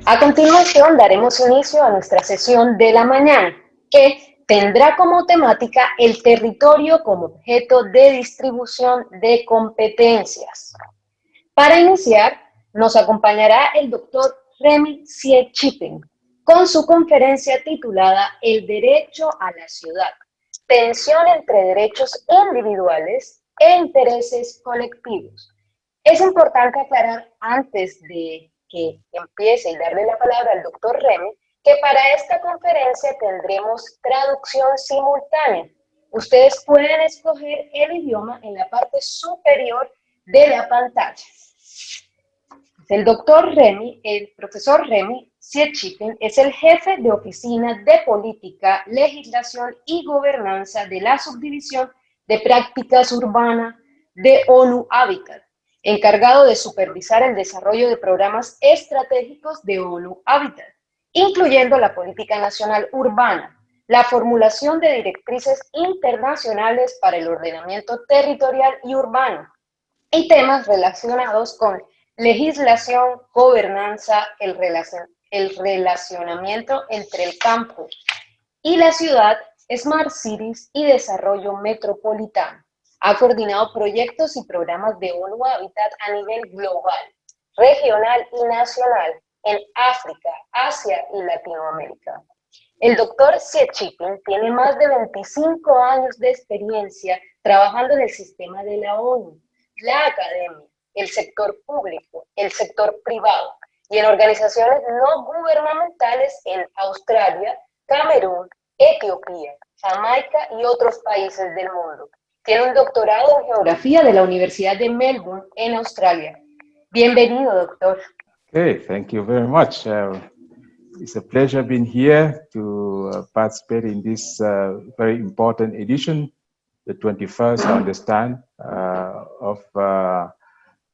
A continuación daremos inicio a nuestra sesión de la mañana, que tendrá como temática el territorio como objeto de distribución de competencias. Para iniciar, nos acompañará el doctor Remy Sietchiping con su conferencia titulada El derecho a la ciudad, tensión entre derechos individuales e intereses colectivos. Es importante aclarar antes de que empiece y darle la palabra al doctor Remy que para esta conferencia tendremos traducción simultánea. Ustedes pueden escoger el idioma en la parte superior de la pantalla. El profesor Remy Sietchiping es el jefe de oficina de política, legislación y gobernanza de la subdivisión de prácticas urbanas de ONU Habitat, encargado de supervisar el desarrollo de programas estratégicos de ONU Habitat, incluyendo la política nacional urbana, la formulación de directrices internacionales para el ordenamiento territorial y urbano, y temas relacionados con legislación, gobernanza, el relacionamiento entre el campo y la ciudad, Smart Cities y desarrollo metropolitano. Ha coordinado proyectos y programas de ONU Habitat a nivel global, regional y nacional en África, Asia y Latinoamérica. El doctor Sietchiping tiene más de 25 años de experiencia trabajando en el sistema de la ONU, la academia, el sector público, el sector privado y en organizaciones no gubernamentales en Australia, Camerún, Etiopía, Jamaica y otros países del mundo. Tiene un doctorado en geografía de la Universidad de Melbourne en Australia. Bienvenido, doctor. Okay, thank you very much. It's a pleasure being here to participate in this very important edition, the 21st, I understand, of the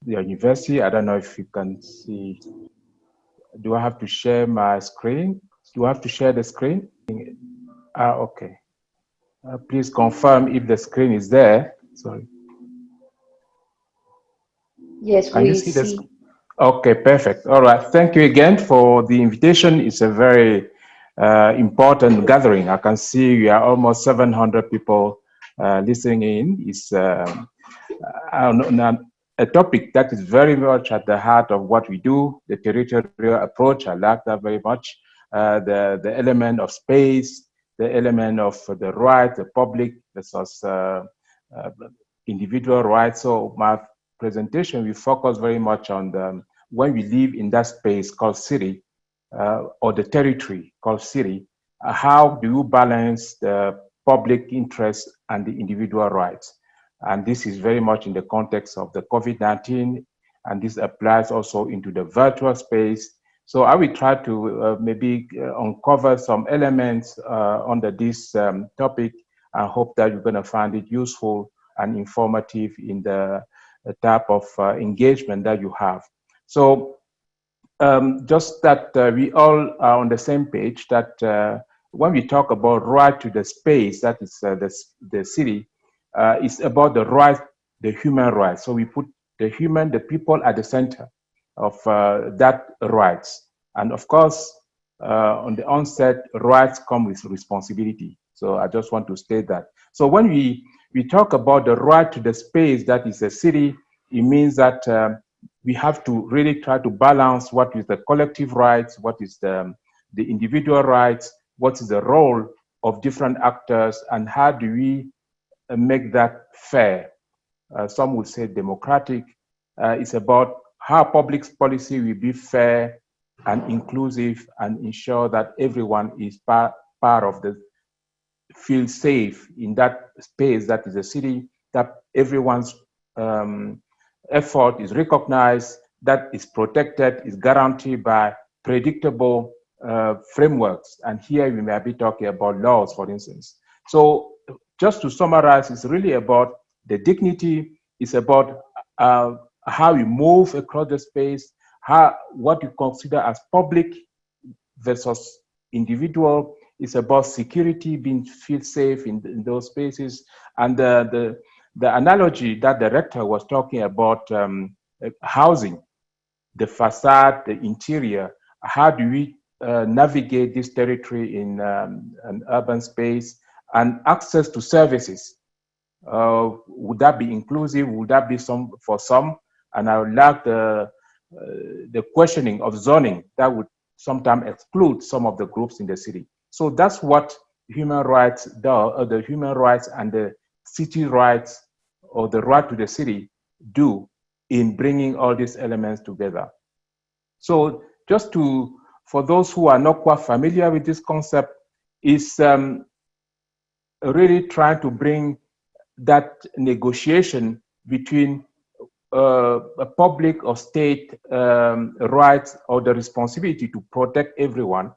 university. I don't know if you can see. Do I have to share my screen? Do I have to share the screen? Okay. Please confirm if the screen is there. Sorry. Yes, can you see this? Okay, perfect. All right. Thank you again for the invitation. It's a very important gathering. I can see we are almost 700 people listening in. It's a topic that is very much at the heart of what we do, the territorial approach. I like that very much. The element of space, the element of the right, the public versus individual rights. So my presentation, we focus very much on when we live in that space called city, or the territory called city, how do you balance the public interest and the individual rights? And this is very much in the context of the COVID-19, and this applies also into the virtual space. So I will try to maybe uncover some elements under this topic. I hope that you're going to find it useful and informative in the type of engagement that you have. So just that we all are on the same page, that when we talk about right to the space, that is the city, it's about the right, the human rights. So we put the people at the center of that rights. And of course, on the onset, rights come with responsibility. So I just want to state that. So when we talk about the right to the space that is a city, it means that we have to really try to balance what is the collective rights, what is the individual rights, what is the role of different actors, and how do we make that fair. Some would say democratic. It's about how public policy will be fair and inclusive and ensure that everyone is part of the feel safe in that space that is a city, that everyone's effort is recognized, that is protected, is guaranteed by predictable frameworks. And here we may be talking about laws, for instance. So just to summarize, it's really about the dignity, it's about how you move across the space, what you consider as public versus individual. It's about security, feel safe in those spaces. And the analogy that the rector was talking about, housing, the facade, the interior, how do we navigate this territory in an urban space, and access to services. Would that be inclusive? Would that be for some? And I would like the questioning of zoning that would sometimes exclude some of the groups in the city. So that's what human rights do, the human rights and the city rights, or the right to the city, do in bringing all these elements together. So just for those who are not quite familiar with this concept, is really trying to bring that negotiation between a public or state rights, or the responsibility to protect everyone,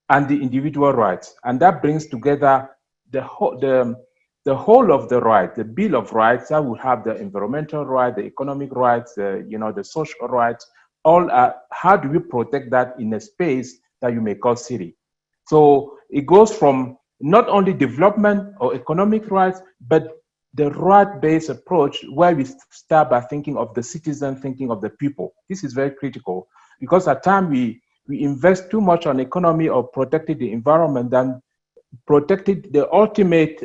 and the individual rights. And that brings together the whole of the right, the Bill of Rights. That will have the environmental rights, the economic rights, the social rights. All how do we protect that in a space that you may call city? So it goes from not only development or economic rights, but the right-based approach, where we start by thinking of the citizen, thinking of the people. This is very critical, because at times we invest too much on economy or protecting the environment than protected the ultimate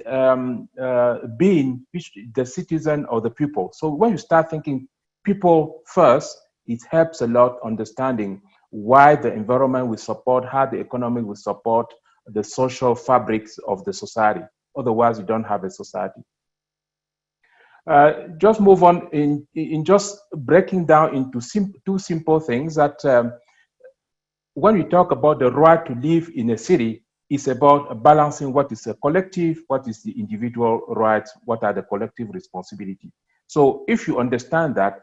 being, which the citizen or the people. So when you start thinking people first, it helps a lot understanding why the environment will support, how the economy will support the social fabrics of the society. Otherwise, you don't have a society. Just move on in just breaking down into two simple things that when we talk about the right to live in a city, it's about balancing what is a collective, what is the individual rights, what are the collective responsibility. So if you understand that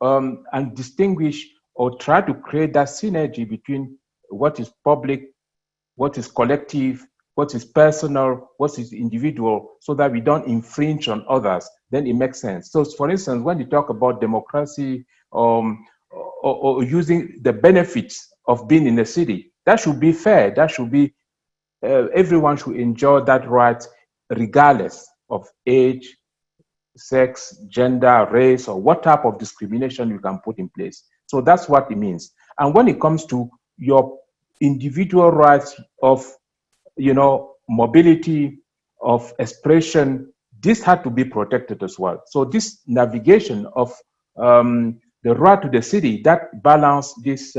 and distinguish or try to create that synergy between what is public, what is collective, what is personal, what is individual, so that we don't infringe on others, then it makes sense. So for instance, when you talk about democracy or using the benefits of being in a city, that should be fair. That should be, everyone should enjoy that right regardless of age, sex, gender, race, or what type of discrimination you can put in place. So that's what it means. And when it comes to your individual rights of mobility, of expression, this had to be protected as well. So this navigation of the right to the city, that balance this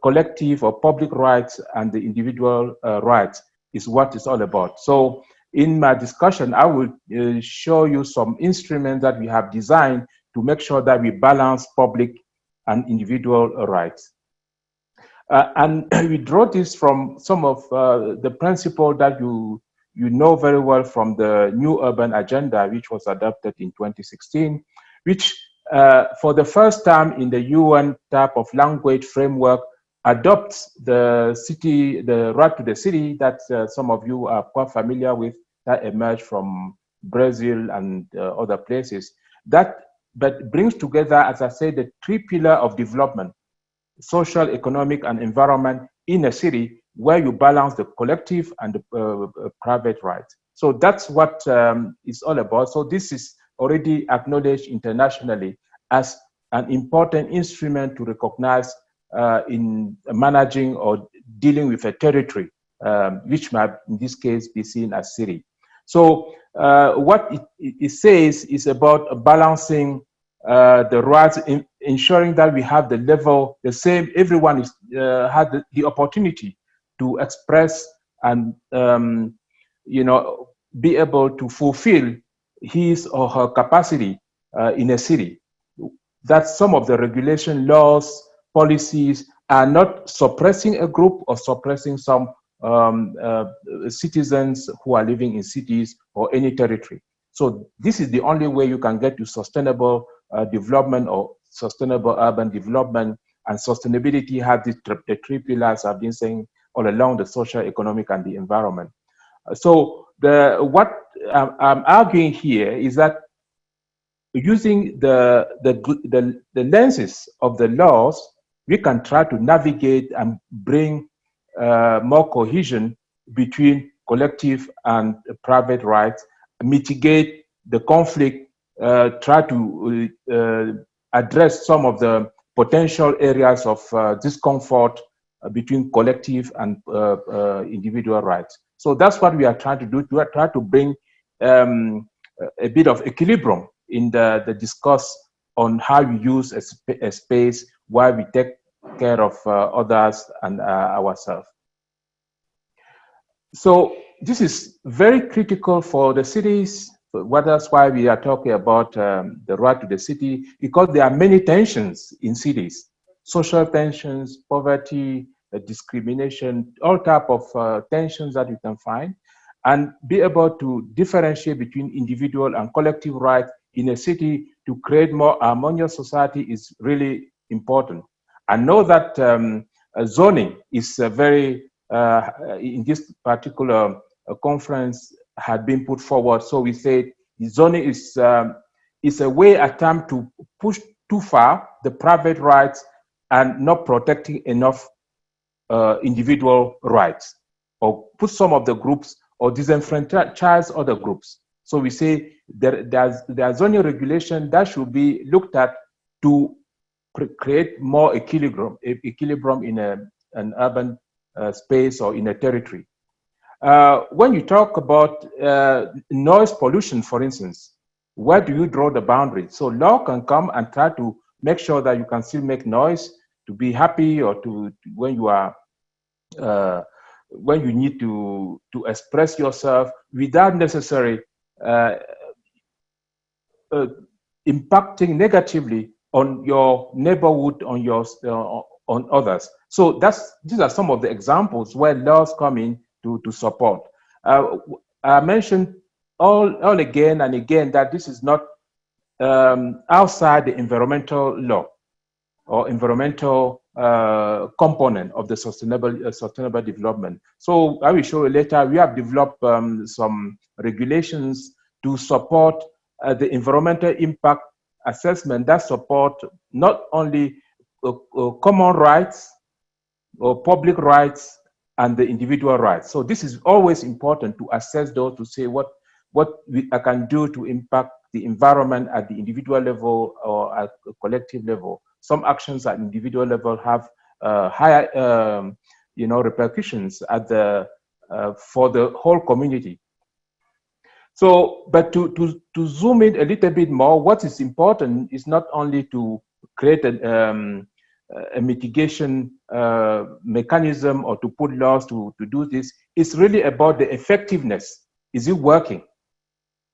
collective or public rights and the individual rights is what it's all about. So in my discussion, I will show you some instruments that we have designed to make sure that we balance public and individual rights. And we draw this from some of the principles that you know very well from the New Urban Agenda, which was adopted in 2016, which for the first time in the UN type of language framework adopts the right to the city that some of you are quite familiar with, that emerged from Brazil and other places. But brings together, as I said, the three pillars of development: social, economic, and environment in a city, where you balance the collective and the private rights. So that's what it's all about. So this is already acknowledged internationally as an important instrument to recognize in managing or dealing with a territory, which might in this case be seen as city. So what it says is about balancing the rights, ensuring that we have the level, the same, everyone is had the opportunity to express and be able to fulfill his or her capacity in a city. That some of the regulation, laws, policies are not suppressing a group or suppressing some citizens who are living in cities or any territory. So this is the only way you can get to sustainable development or sustainable urban development. And sustainability has the three pillars I've been saying all along: the social, economic, and the environment. So what I'm arguing here is that using the lenses of the laws, we can try to navigate and bring more cohesion between collective and private rights, mitigate the conflict, try to address some of the potential areas of discomfort between collective and individual rights. So that's what we are trying to do. We are trying to bring a bit of equilibrium in the discourse on how we use a space while we take care of others and ourselves. So this is very critical for the cities. Well, that's why we are talking about the right to the city, because there are many tensions in cities: social tensions, poverty, discrimination, all type of tensions that you can find, and be able to differentiate between individual and collective rights in a city to create more harmonious society is really important. I know that zoning is very, in this particular conference, had been put forward. So we said zoning is a way attempt to push too far the private rights and not protecting enough individual rights, or put some of the groups or disenfranchise other groups. So we say there's zoning regulation that should be looked at to create more equilibrium in an urban space or in a territory. When you talk about noise pollution, for instance, where do you draw the boundary? So law can come and try to make sure that you can still make noise to be happy, or to when you are when you need to express yourself without necessarily impacting negatively on your neighborhood, on your on others. So these are some of the examples where laws come in to support. I mentioned all again and again that this is not outside the environmental law or environmental component of the sustainable development. So I will show you later, we have developed some regulations to support the environmental impact assessment that support not only common rights or public rights and the individual rights. So this is always important to assess those, to say what I can do to impact the environment at the individual level or at the collective level. Some actions at individual level have higher repercussions at the for the whole community. So, but to zoom in a little bit more, what is important is not only to create a mitigation mechanism or to put laws to do this. It's really about the effectiveness. Is it working?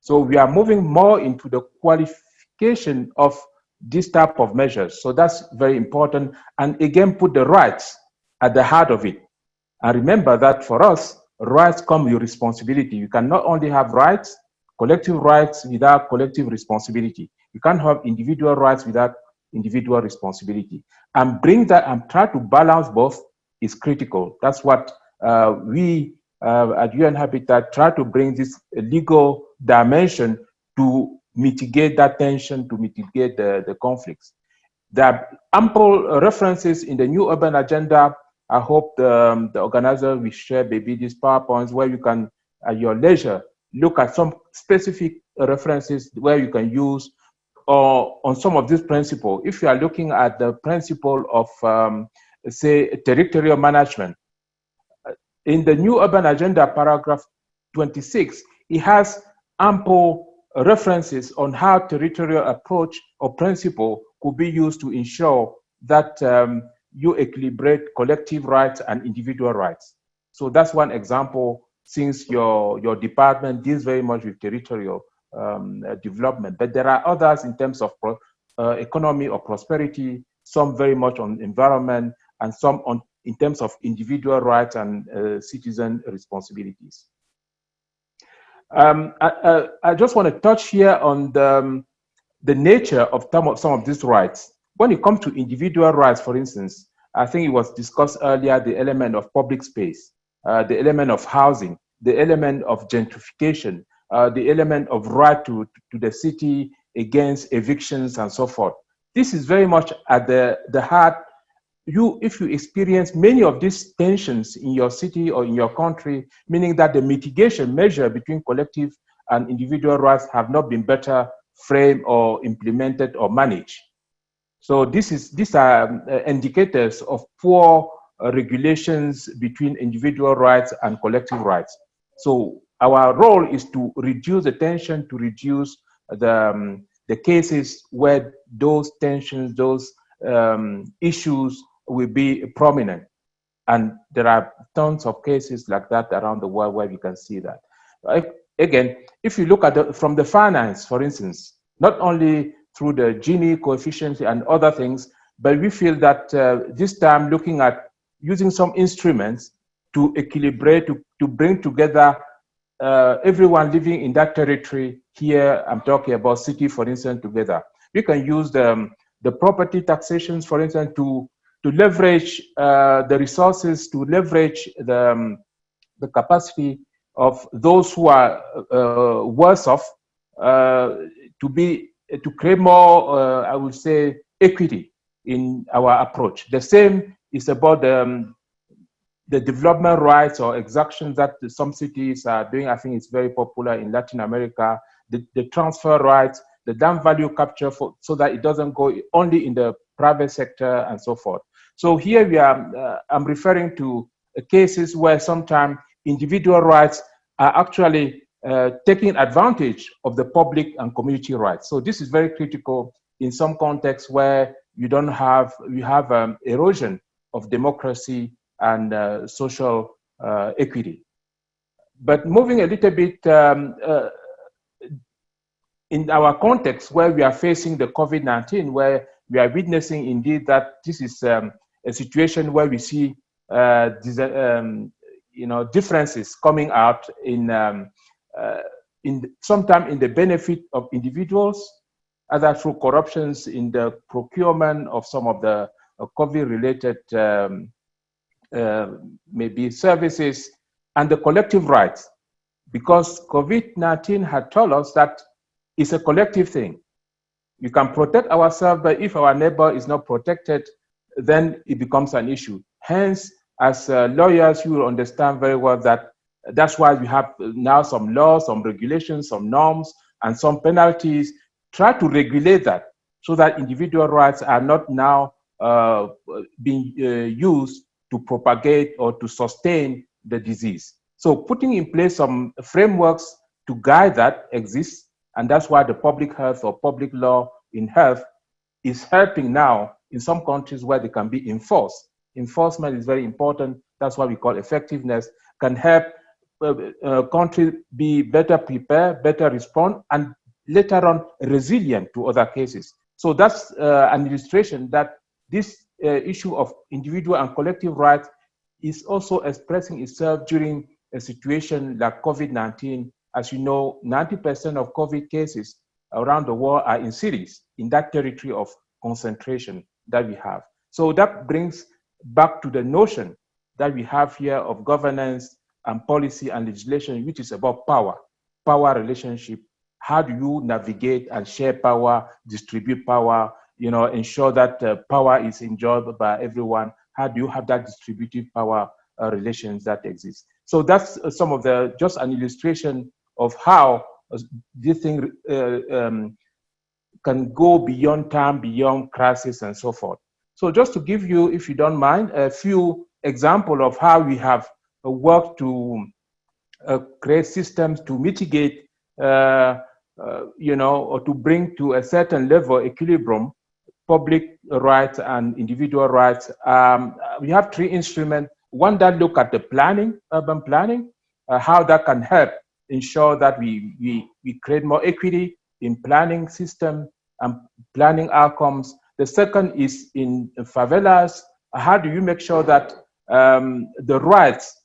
So we are moving more into the qualification of this type of measures. So that's very important. And again, put the rights at the heart of it. And remember that for us, rights come with responsibility. You can not only have rights, collective rights without collective responsibility. You can't have individual rights without individual responsibility. And bring that and try to balance both is critical. That's what we at UN Habitat try to bring this legal dimension to mitigate that tension, to mitigate the conflicts. There are ample references in the new urban agenda. I hope the organizer will share maybe these PowerPoints where you can, at your leisure, look at some specific references where you can use on some of these principles. If you are looking at the principle of, say, territorial management, in the new urban agenda, paragraph 26, it has ample references on how territorial approach or principle could be used to ensure that you equilibrate collective rights and individual rights. So that's one example, since your department deals very much with territorial development. But there are others in terms of economy or prosperity, some very much on environment, and some in terms of individual rights and citizen responsibilities. I just want to touch here on the nature of some of these rights. When it comes to individual rights, for instance, I think it was discussed earlier, the element of public space, the element of housing, the element of gentrification, the element of right to the city against evictions and so forth. This is very much at the heart. If you experience many of these tensions in your city or in your country, meaning that the mitigation measure between collective and individual rights have not been better framed or implemented or managed. So these are indicators of poor regulations between individual rights and collective rights. So our role is to reduce the tension, to reduce the cases where those tensions, those issues will be prominent. And there are tons of cases like that around the world where we can see that. Again, if you look at from the finance, for instance, not only through the Gini coefficient and other things, but we feel that this time looking at using some instruments to equilibrate, to bring together everyone living in that territory. Here, I'm talking about city, for instance, together. We can use the property taxations, for instance, to leverage the resources, to leverage the capacity of those who are worse off, to create more, I would say, equity in our approach. The same is about the development rights or exactions that some cities are doing. I think it's very popular in Latin America. The transfer rights, the land value capture, so that it doesn't go only in the private sector and so forth. So here we are, I'm referring to cases where sometimes individual rights are actually taking advantage of the public and community rights. So this is very critical in some contexts where you have erosion of democracy and social equity. But moving a little bit in our context where we are facing the COVID-19, where we are witnessing indeed that this is a situation where we see differences coming out in sometimes in the benefit of individuals, either through corruptions in the procurement of some of the COVID-related maybe services, and the collective rights, because COVID-19 had told us that it's a collective thing. We can protect ourselves, but if our neighbor is not protected, then it becomes an issue. Hence, as lawyers, you will understand very well that that's why we have now some laws, some regulations, some norms, and some penalties. Try to regulate that so that individual rights are not now being used to propagate or to sustain the disease. So putting in place some frameworks to guide that exists, and that's why the public health or public law in health is helping now in some countries where they can be enforced. Enforcement is very important. That's why we call effectiveness, can help countries be better prepared, better respond, and later on resilient to other cases. So that's an illustration that this issue of individual and collective rights is also expressing itself during a situation like COVID-19. As you know, 90% of COVID cases around the world are in cities, in that territory of concentration that we have. So that brings back to the notion that we have here of governance and policy and legislation, which is about power relationship. How do you navigate and share power, distribute power, ensure that power is enjoyed by everyone? How do you have that distributive power relations that exist? So that's some of just an illustration of how this thing can go beyond time, beyond crisis, and so forth. So just to give you, if you don't mind, a few examples of how we have worked to create systems to mitigate, or to bring to a certain level equilibrium, public rights and individual rights. We have three instruments. One that look at the planning, urban planning, how that can help ensure that we create more equity in planning system and planning outcomes. The second is in favelas. How do you make sure that the rights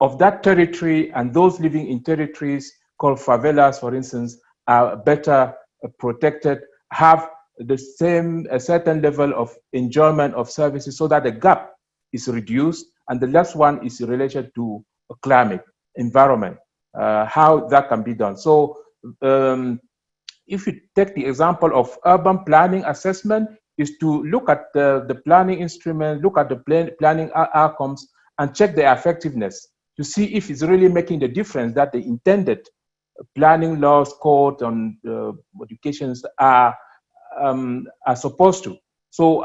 of that territory and those living in territories called favelas, for instance, are better protected, have the same, a certain level of enjoyment of services so that the gap is reduced. And the last one is related to climate, environment, how that can be done. So if you take the example of urban planning assessment, is to look at the planning instrument, look at the planning outcomes, and check their effectiveness to see if it's really making the difference that the intended planning laws, code, and modifications are supposed to. So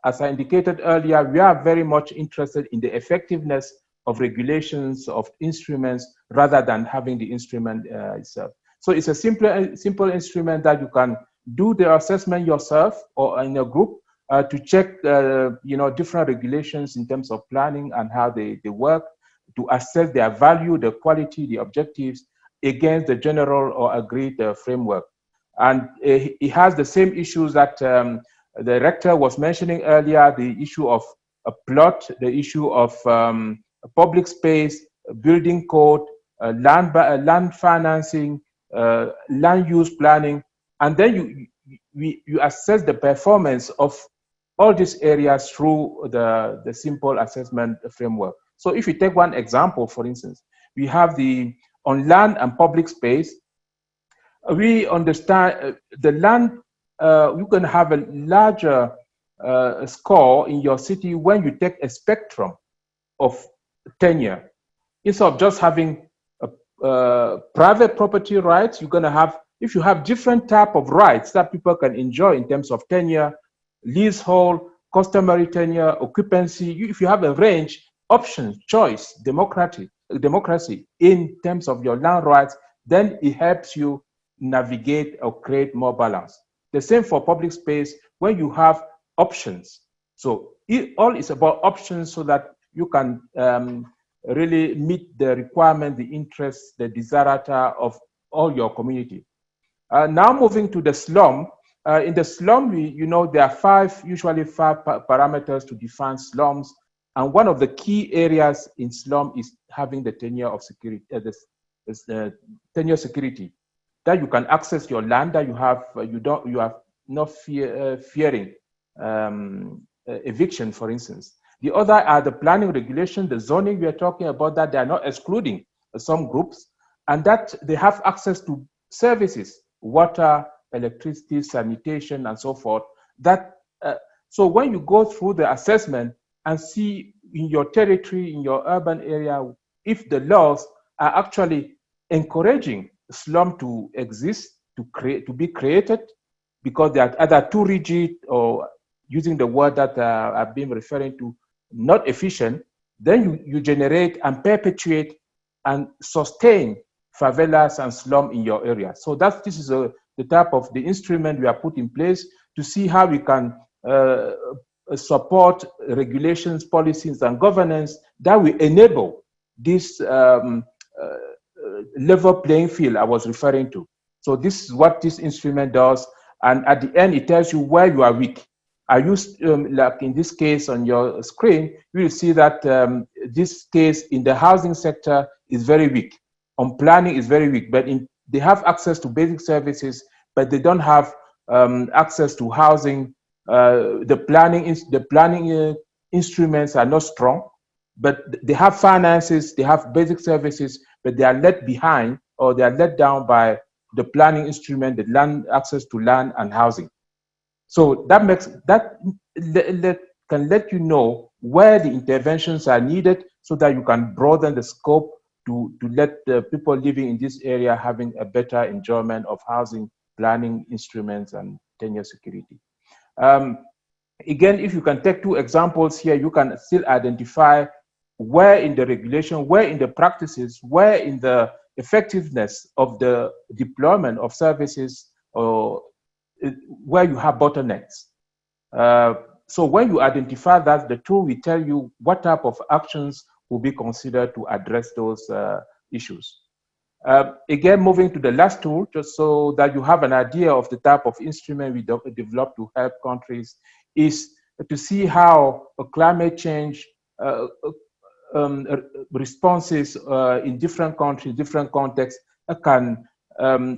as I indicated earlier, we are very much interested in the effectiveness of regulations, of instruments, rather than having the instrument itself. So it's a simple instrument that you can do the assessment yourself or in a group to check different regulations in terms of planning and how they work, to assess their value, the quality, the objectives against the general or agreed framework. And it has the same issues that the rector was mentioning earlier, the issue of a plot, the issue of public space, building code, land financing, land use planning, and then you assess the performance of all these areas through the simple assessment framework. So if you take one example, for instance, we have on land and public space, we understand the land, you can have a larger score in your city when you take a spectrum of tenure. Instead of just having private property rights, you're going to have, if you have different type of rights that people can enjoy in terms of tenure, leasehold, customary tenure, occupancy, if you have a range, options, choice, democracy in terms of your land rights, then it helps you navigate or create more balance. The same for public space when you have options. So it all is about options so that you can really meet the requirement, the interests, the desirata of all your community. Now moving to the slum. In the slum, there are usually five parameters to define slums. And one of the key areas in slum is having the tenure of security, tenure security, that you can access your land, that you are not fearing eviction, for instance. The other are the planning regulation, the zoning we are talking about, that they are not excluding some groups, and that they have access to services, water, electricity, sanitation, and so forth. So when you go through the assessment and see in your territory, in your urban area, if the laws are actually encouraging slum to exist, to be created, because they are either too rigid or, using the word that I've been referring to, not efficient, then you generate and perpetuate and sustain favelas and slum in your area. So this is the type of the instrument we are put in place to see how we can support regulations, policies, and governance that will enable this level playing field I was referring to. So this is what this instrument does. And at the end, it tells you where you are weak. I used, like in this case on your screen, you will see that this case in the housing sector is very weak. On planning is very weak, but they have access to basic services, but they don't have access to housing. The planning instruments are not strong, but they have finances, they have basic services, but they are let behind or they are let down by the planning instrument, the land access to land and housing. So that can let you know where the interventions are needed so that you can broaden the scope to let the people living in this area having a better enjoyment of housing, planning instruments, and tenure security. Again, if you can take two examples here, you can still identify where in the regulation, where in the practices, where in the effectiveness of the deployment of services, or where you have bottlenecks. So when you identify that, the tool will tell you what type of actions will be considered to address those issues. Again, moving to the last tool, just so that you have an idea of the type of instrument we develop to help countries, is to see how climate change responses in different countries, different contexts can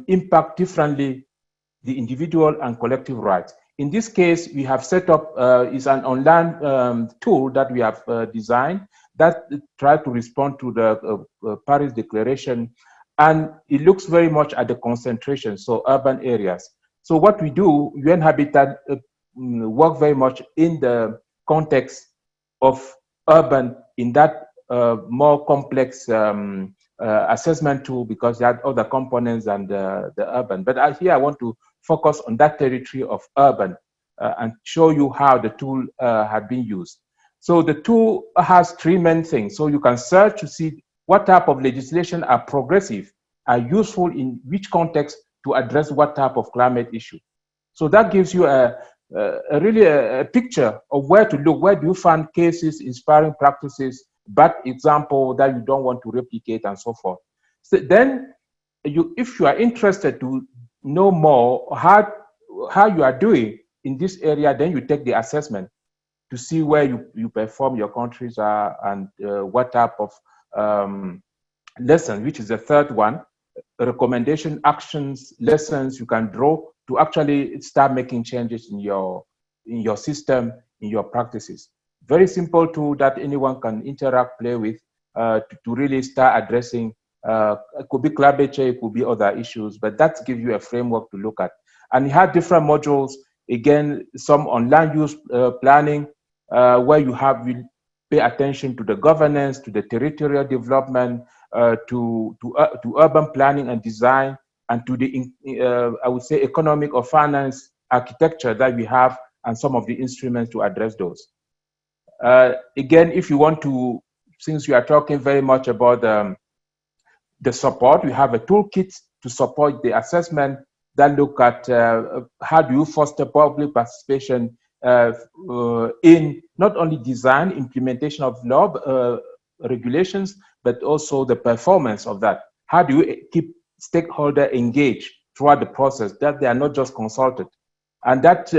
impact differently the individual and collective rights. In this case, we have set up is an online tool that we have designed that tries to respond to the Paris Declaration, and it looks very much at the concentration, so urban areas. So what we do, UN Habitat work very much in the context of urban, in that more complex assessment tool, because they have other components than the urban. But here I want to focus on that territory of urban. and show you how the tool had been used. So the tool has three main things. So you can search to see what type of legislation are progressive, are useful in which context to address what type of climate issue. So that gives you really a picture of where to look. Where do you find cases, inspiring practices, bad example that you don't want to replicate, and so forth. So then, if you are interested to know more how you are doing in this area, then you take the assessment to see where you perform, your countries are, and what type of lessons, which is the third one, recommendation, actions, lessons you can draw to actually start making changes in your system, in your practices. Very simple tool that anyone can interact, play with, to really start addressing. It could be climate change, it could be other issues, but that gives you a framework to look at. And you have different modules, again, some on land use planning, where you pay attention to the governance, to the territorial development, to urban planning and design, and to the, I would say, economic or finance architecture that we have, and some of the instruments to address those. Again, if you want to, since we are talking very much about the support, we have a toolkit to support the assessment that look at how do you foster public participation in not only design, implementation of law, regulations, but also the performance of that. How do you keep stakeholders engaged throughout the process, that they are not just consulted? And that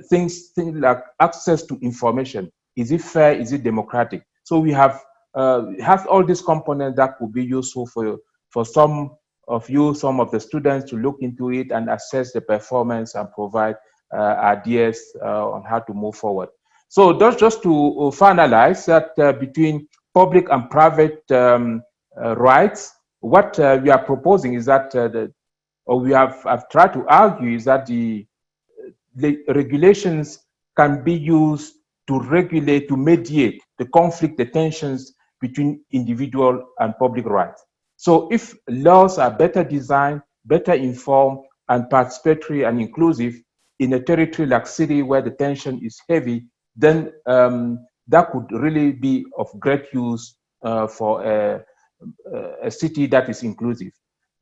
things like access to information, is it fair, is it democratic? So we have all these components that could be useful for some of you, some of the students to look into it and assess the performance and provide ideas on how to move forward. So that's just to finalize that between public and private rights, what we are proposing is that, I've tried to argue is that the regulations can be used to regulate, to mediate the conflict, the tensions between individual and public rights. So if laws are better designed, better informed, and participatory and inclusive in a territory like city where the tension is heavy, then that could really be of great use for a city that is inclusive.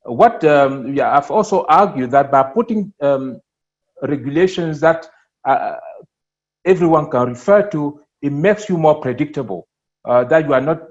I've also argued that by putting regulations that everyone can refer to, it makes you more predictable, that you are not,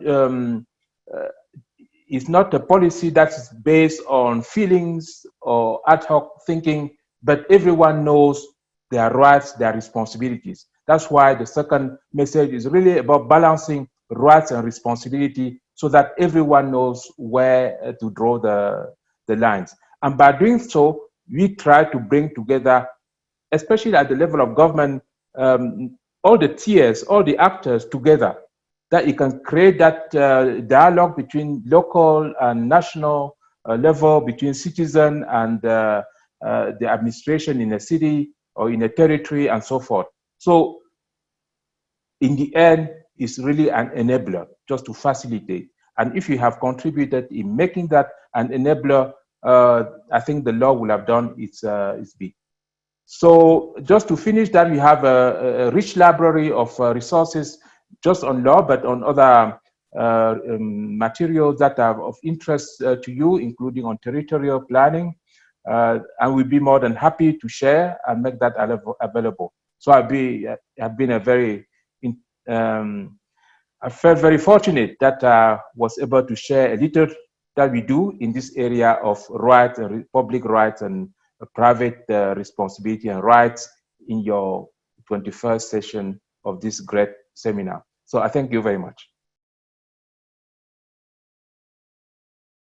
it's not a policy that's based on feelings or ad hoc thinking, but everyone knows their rights, their responsibilities. That's why the second message is really about balancing rights and responsibility so that everyone knows where to draw the lines. And by doing so, we try to bring together, especially at the level of government, all the tiers, all the actors together, that you can create that dialogue between local and national level, between citizen and the administration in a city or in a territory and so forth. So in the end, it's really an enabler just to facilitate. And if you have contributed in making that an enabler, I think the law will have done its bit. So just to finish that, we have a rich library of resources, just on law, but on other materials that are of interest to you, including on territorial planning. And we'll be more than happy to share and make that available. So I've been a very, I felt very fortunate that I was able to share a little that we do in this area of rights, public rights, and private responsibility and rights in your 21st session of this great seminar. So I thank you very much.